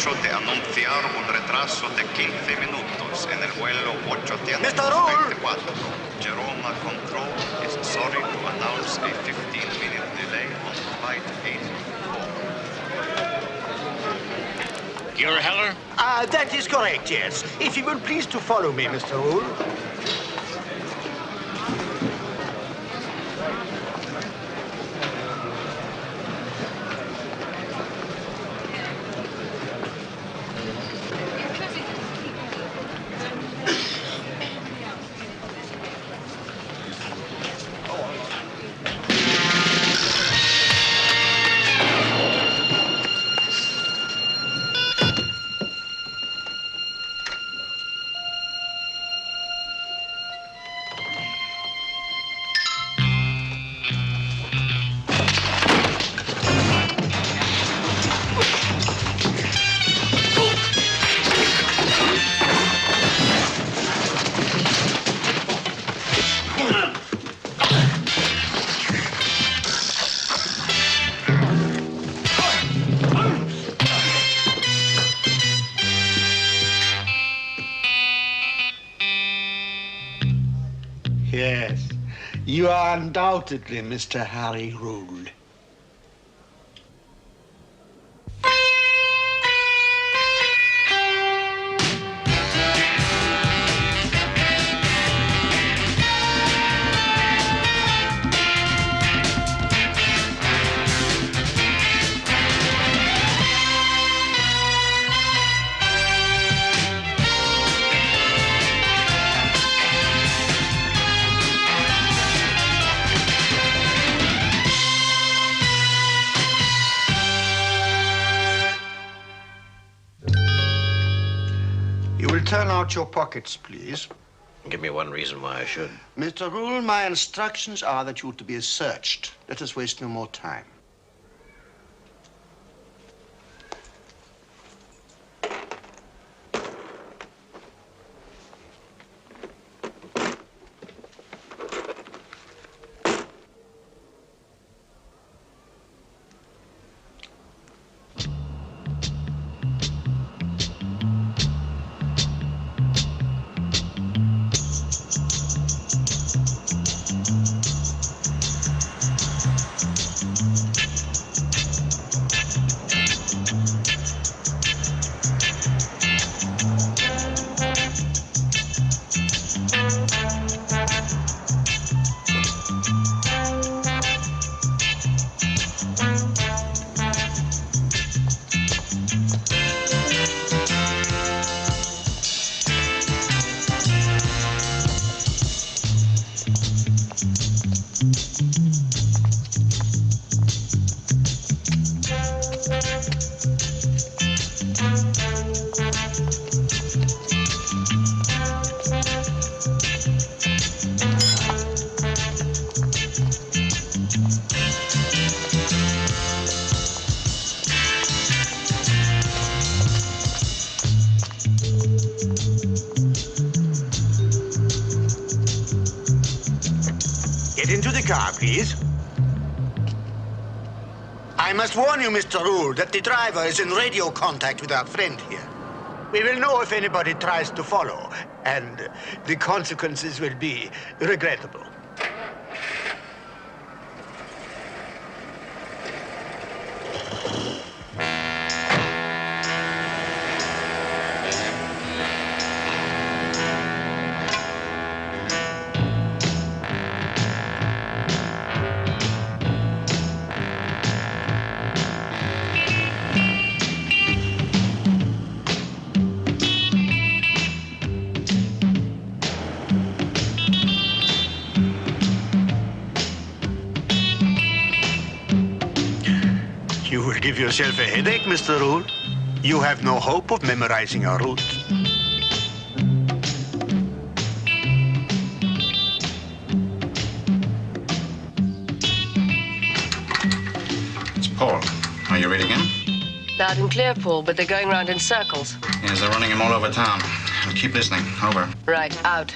aprovecho de anunciar un retraso de 15 minutos en el vuelo 824. Mr. Rule! Jeroma Control is sorry to announce a 15-minute delay on flight 84. You're Heller? That is correct, yes. If you will please to follow me, Mr. Rule. Yes, you are undoubtedly Mr. Harry Rule. You will turn out your pockets, please. Give me one reason why I should. Mr. Rule, my instructions are that you are to be searched. Let us waste no more time. Get into the car, please. I must warn you, Mr. Rule, that the driver is in radio contact with our friend here. We will know if anybody tries to follow, and the consequences will be regrettable. You will give yourself a headache, Mr. Rule. You have no hope of memorizing our route. It's Paul. Are you ready again? Loud and clear, Paul, but they're going round in circles. Yes, they're running him all over town. I'll keep listening. Over. Right, out.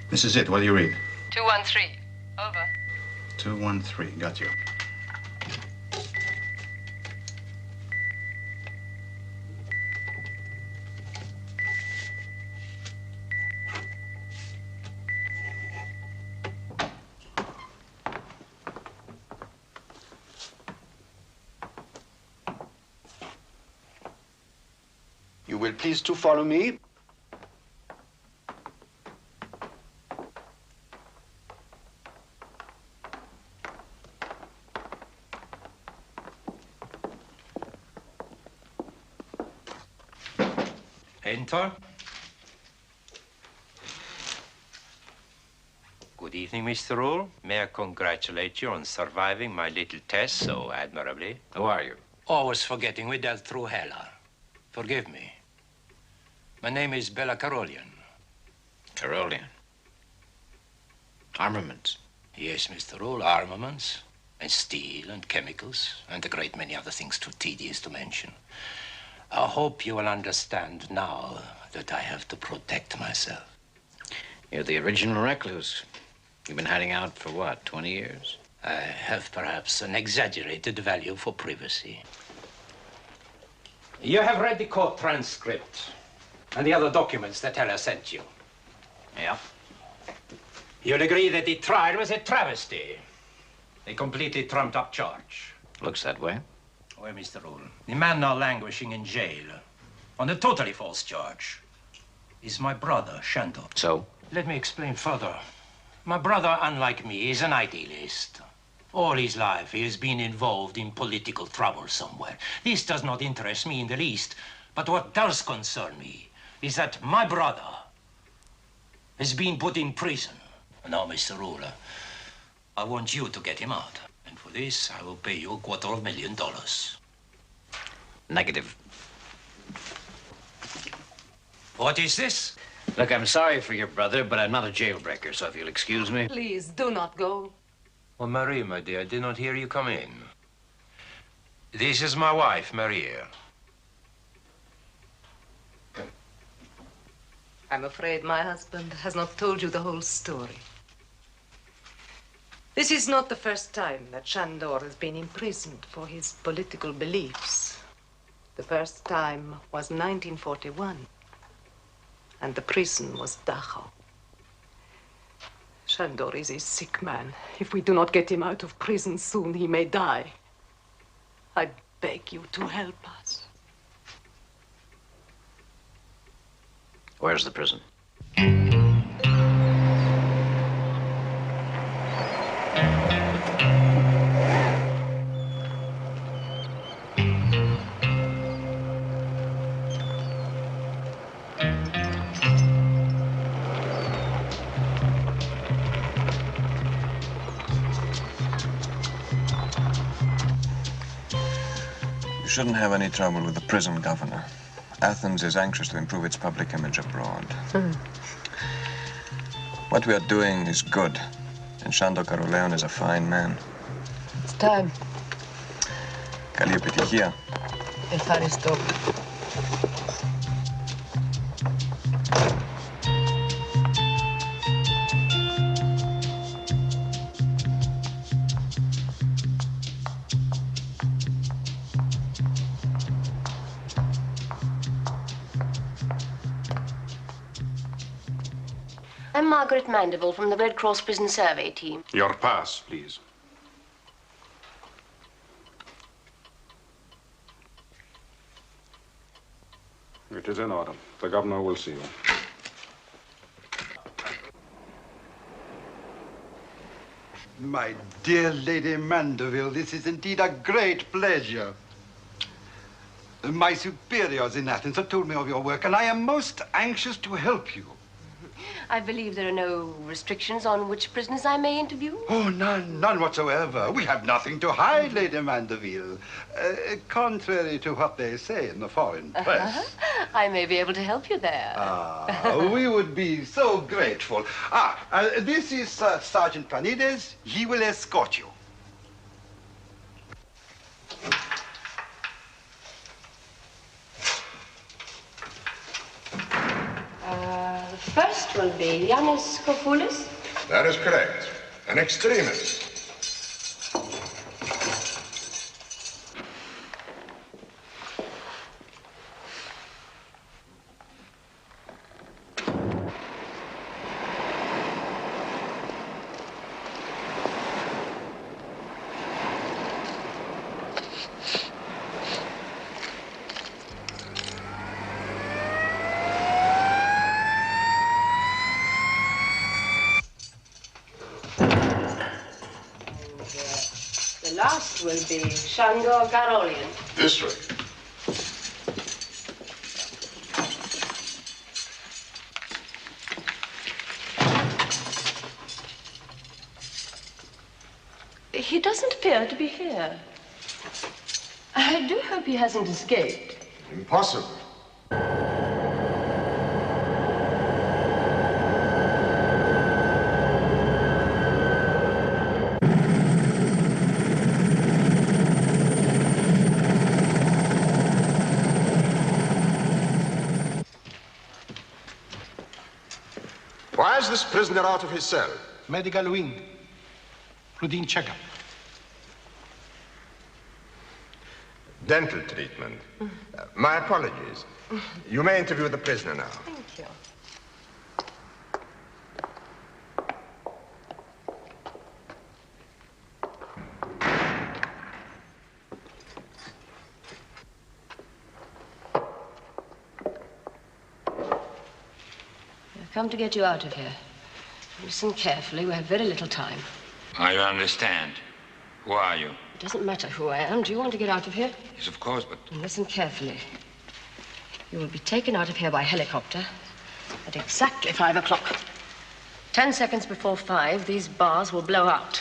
This is it. What do you read? 213. Over. 213. Got you. You will please to follow me. Enter. Good evening, Mr. Rule. May I congratulate you on surviving my little test so admirably? Who are you? Always forgetting we dealt through hell. Forgive me. My name is Bela Karolian. Karolian. Armaments. Yes, Mr. Rule, armaments, and steel, and chemicals, and a great many other things too tedious to mention. I hope you will understand now that I have to protect myself. You're the original recluse. You've been hiding out for what, 20 years? I have perhaps an exaggerated value for privacy. You have read the court transcript and the other documents that Ella sent you. Yeah. You'll agree that the trial was a travesty, a completely trumped-up charge. Looks that way. Well, Mr. Rule, the man now languishing in jail on a totally false charge is my brother, Shandor. So? Let me explain further. My brother, unlike me, is an idealist. All his life, he has been involved in political trouble somewhere. This does not interest me in the least, but what does concern me is that my brother has been put in prison. Now, Mr. Ruler, I want you to get him out. And for this, I will pay you $250,000. Negative. What is this? Look, I'm sorry for your brother, but I'm not a jailbreaker, so if you'll excuse me. Please, do not go. Oh, Marie, my dear, I did not hear you come in. This is my wife, Maria. I'm afraid my husband has not told you the whole story. This is not the first time that Shandor has been imprisoned for his political beliefs. The first time was 1941, and the prison was Dachau. Shandor is a sick man. If we do not get him out of prison soon, he may die. I beg you to help us. Where's the prison? You shouldn't have any trouble with the prison governor. Athens is anxious to improve its public image abroad. What we are doing is good, and Shandor Karolian is a fine man. It's time. Καλή επιτυχία. Ευχαριστώ. I'm Margaret Mandeville from the Red Cross Prison Survey Team. Your pass, please. It is in order. The governor will see you. My dear Lady Mandeville, this is indeed a great pleasure. My superiors in Athens have told me of your work, and I am most anxious to help you. I believe there are no restrictions on which prisoners I may interview. Oh, none whatsoever. We have nothing to hide, Lady Mandeville. Contrary to what they say in the foreign press. I may be able to help you there. We would be so grateful. This is Sergeant Planides. He will escort you. First will be Yanis Kofoulis. That is correct. An extremist. The last will be Shandor Garolian. This way. He doesn't appear to be here. I do hope he hasn't escaped. Impossible. Why is this prisoner out of his cell? Medical wing. Routine checkup. Dental treatment. My apologies. You may interview the prisoner now. Thank you. I've come to get you out of here. Listen carefully. We have very little time. I understand. Who are you? It doesn't matter who I am. Do you want to get out of here? Yes, of course, but... And listen carefully. You will be taken out of here by helicopter at exactly 5 o'clock. 10 seconds before 5, these bars will blow out.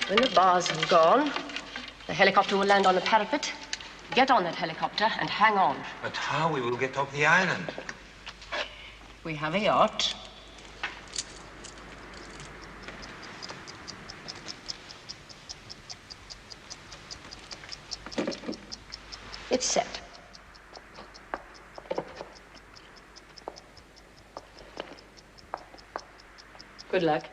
When the bars have gone, the helicopter will land on the parapet. Get on that helicopter and hang on. But how we will get off the island? We have a yacht. It's set. Good luck.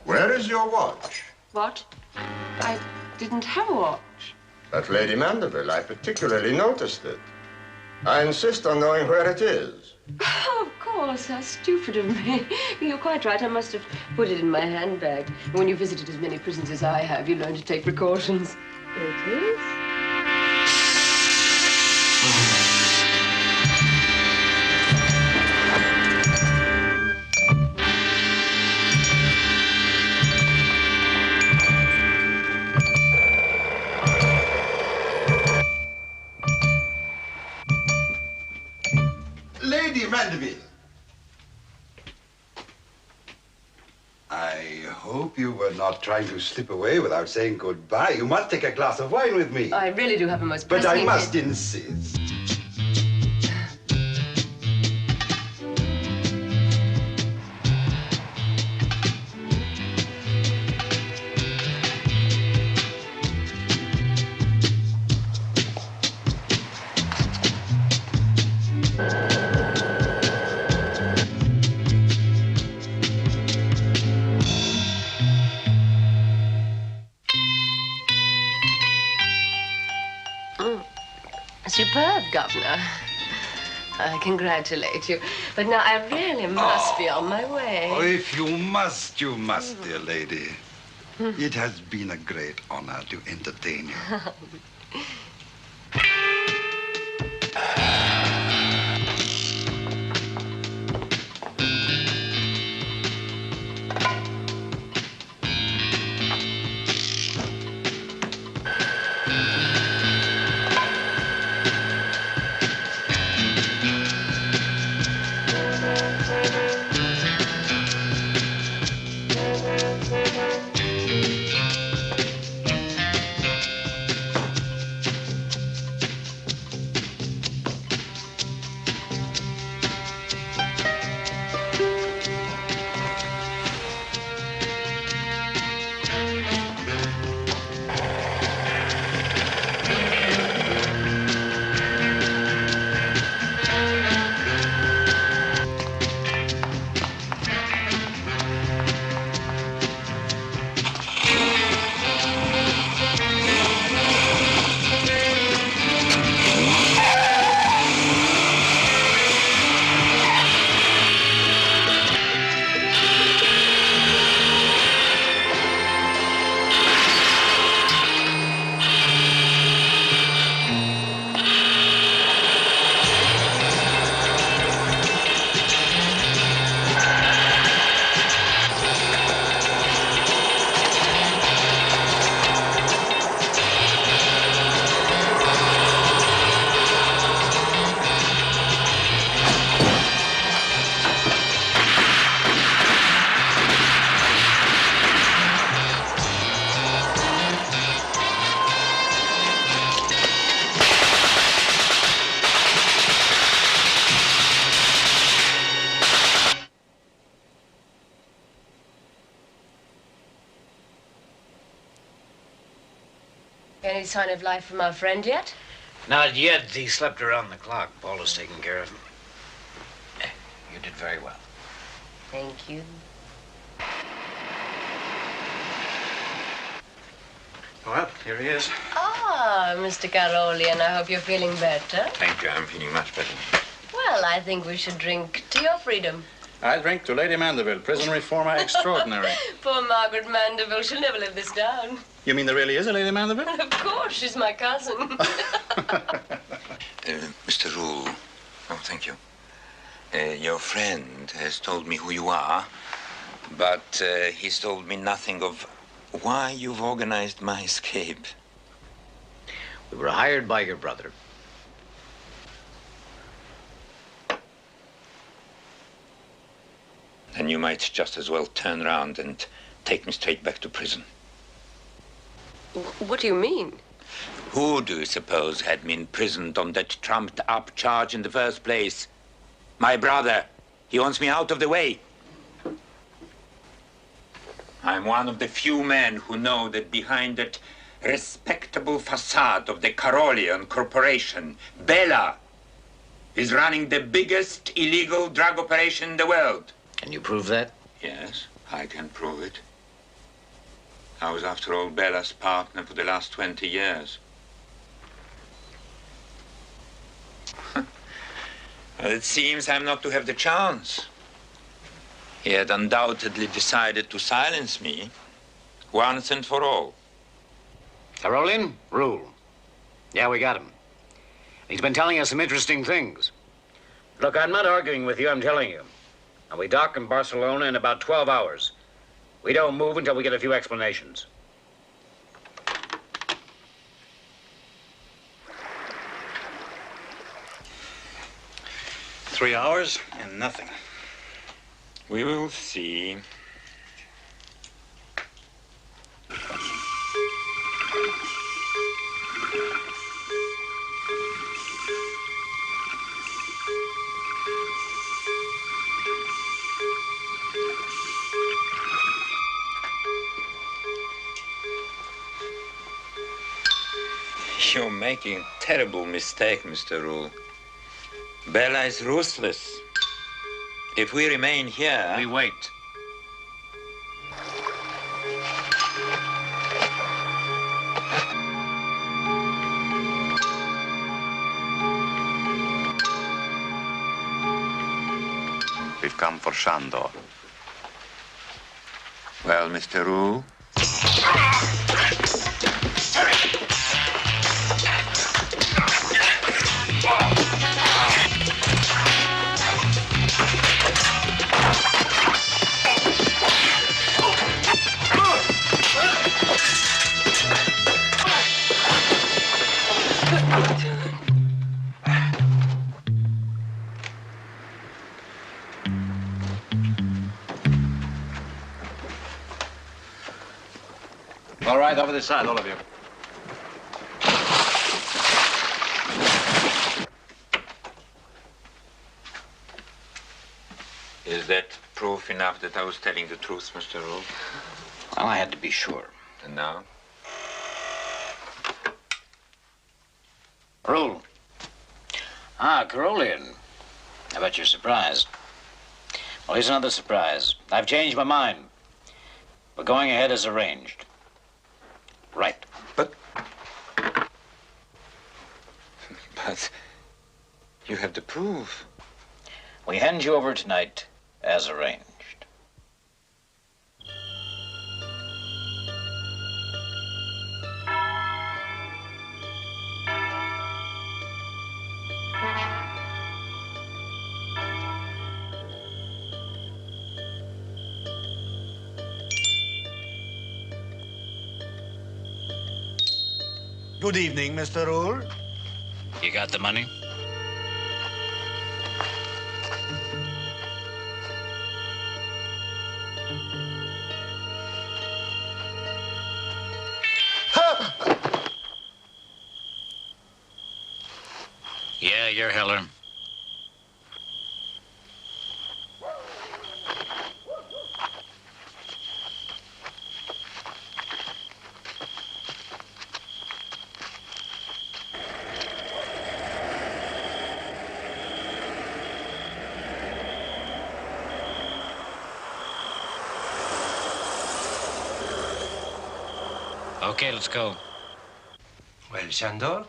Where is your watch? What? I didn't have a watch. At Lady Mandeville, I particularly noticed it. I insist on knowing where it is. Oh, of course. How stupid of me. You're quite right. I must have put it in my handbag. When you visited as many prisons as I have, you learn to take precautions. There it is. Lady Mandeville. I hope you were not trying to slip away without saying goodbye. You must take a glass of wine with me. I really do have a most But I pressing... must insist. Superb, Governor. I congratulate you. But now I really must be on my way. Oh, if you must, dear lady. It has been a great honor to entertain you. Any sign of life from our friend yet? Not yet. He slept around the clock. Paul is taking care of him. You did very well. Thank you. Well, here he is. Ah, Mr. Carolian, I hope you're feeling better. Thank you. I'm feeling much better. Well, I think we should drink to your freedom. I drink to Lady Mandeville, prison reformer extraordinary. Poor Margaret Mandeville, she'll never live this down. You mean there really is a Lady Mandeville? Of course, she's my cousin. Mr. Rule. Oh, thank you. Your friend has told me who you are, but he's told me nothing of why you've organized my escape. We were hired by your brother. Then you might just as well turn around and take me straight back to prison. What do you mean? Who do you suppose had me imprisoned on that trumped-up charge in the first place? My brother. He wants me out of the way. I'm one of the few men who know that behind that respectable facade of the Carolian Corporation, Bella is running the biggest illegal drug operation in the world. Can you prove that? Yes, I can prove it. I was, after all, Bella's partner for the last 20 years. Well, it seems I'm not to have the chance. He had undoubtedly decided to silence me once and for all. Carolian, Rule. Yeah, we got him. He's been telling us some interesting things. Look, I'm not arguing with you, I'm telling you. And we dock in Barcelona in about 12 hours. We don't move until we get a few explanations. Three hours and nothing. We will see. You're making a terrible mistake, Mr. Rule. Bella is ruthless. If we remain here... We wait. We've come for Shandor. Well, Mr. Rule? All right, over this side, all of you. Is that proof enough that I was telling the truth, Mr. Rule? Well, I had to be sure. And now? Rule. Ah, Carolian. I bet you're surprised. Well, here's another surprise. I've changed my mind. We're going ahead as arranged. Right. But you have the proof. We hand you over tonight as arranged. Good evening, Mr. Rule. You got the money? Yeah, you're Heller. Okay, let's go. Well, Shandor,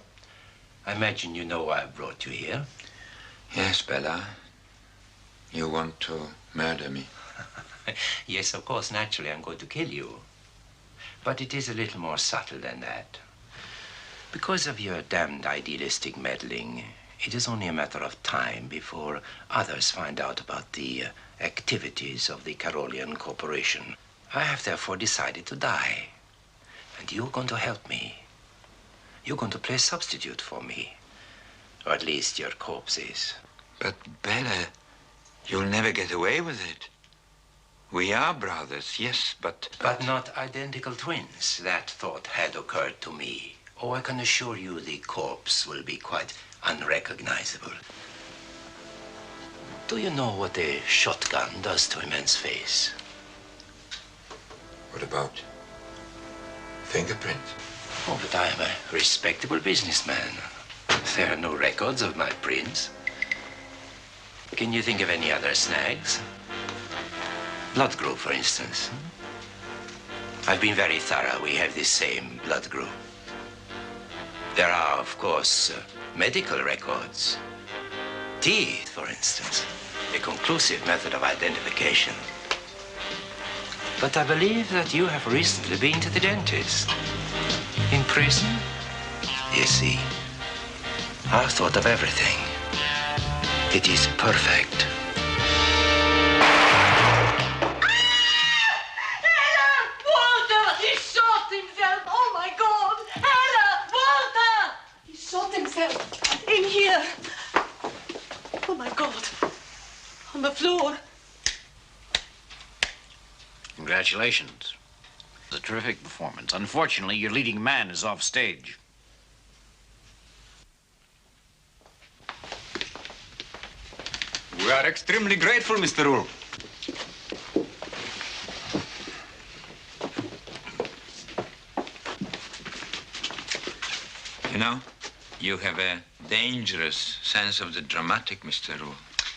I imagine you know why I brought you here. Yes, Bella. You want to murder me? Yes, of course, naturally, I'm going to kill you. But it is a little more subtle than that. Because of your damned idealistic meddling, it is only a matter of time before others find out about the activities of the Carolian Corporation. I have therefore decided to die. And you're going to help me. You're going to play substitute for me. Or at least your corpse is. But, Bella, you'll never get away with it. We are brothers, yes, but... But not identical twins. That thought had occurred to me. Oh, I can assure you the corpse will be quite unrecognizable. Do you know what a shotgun does to a man's face? What about fingerprints? Oh, but I am a respectable businessman. There are no records of my prints. Can you think of any other snags? Blood group, for instance. I've been very thorough. We have the same blood group. There are, of course, medical records. Teeth, for instance. A conclusive method of identification. But I believe that you have recently been to the dentist. In prison? You see, I've thought of everything. It is perfect. Walter! He shot himself! Oh, my God! Hannah! Walter! He shot himself in here. Oh, my God. On the floor. Congratulations. It was a terrific performance. Unfortunately, your leading man is off stage. We are extremely grateful, Mr. Rule. You know, you have a dangerous sense of the dramatic, Mr. Rule.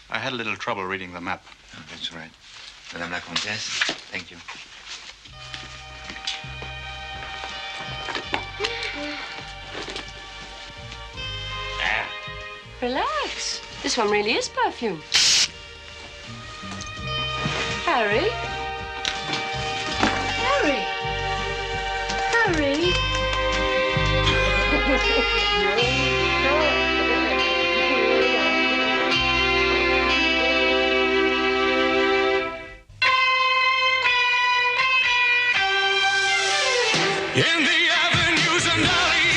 I had a little trouble reading the map. Oh, that's right. Madame la Comtesse, thank you. Relax. This one really is perfume. Harry? Harry? Harry? In the avenues and alleys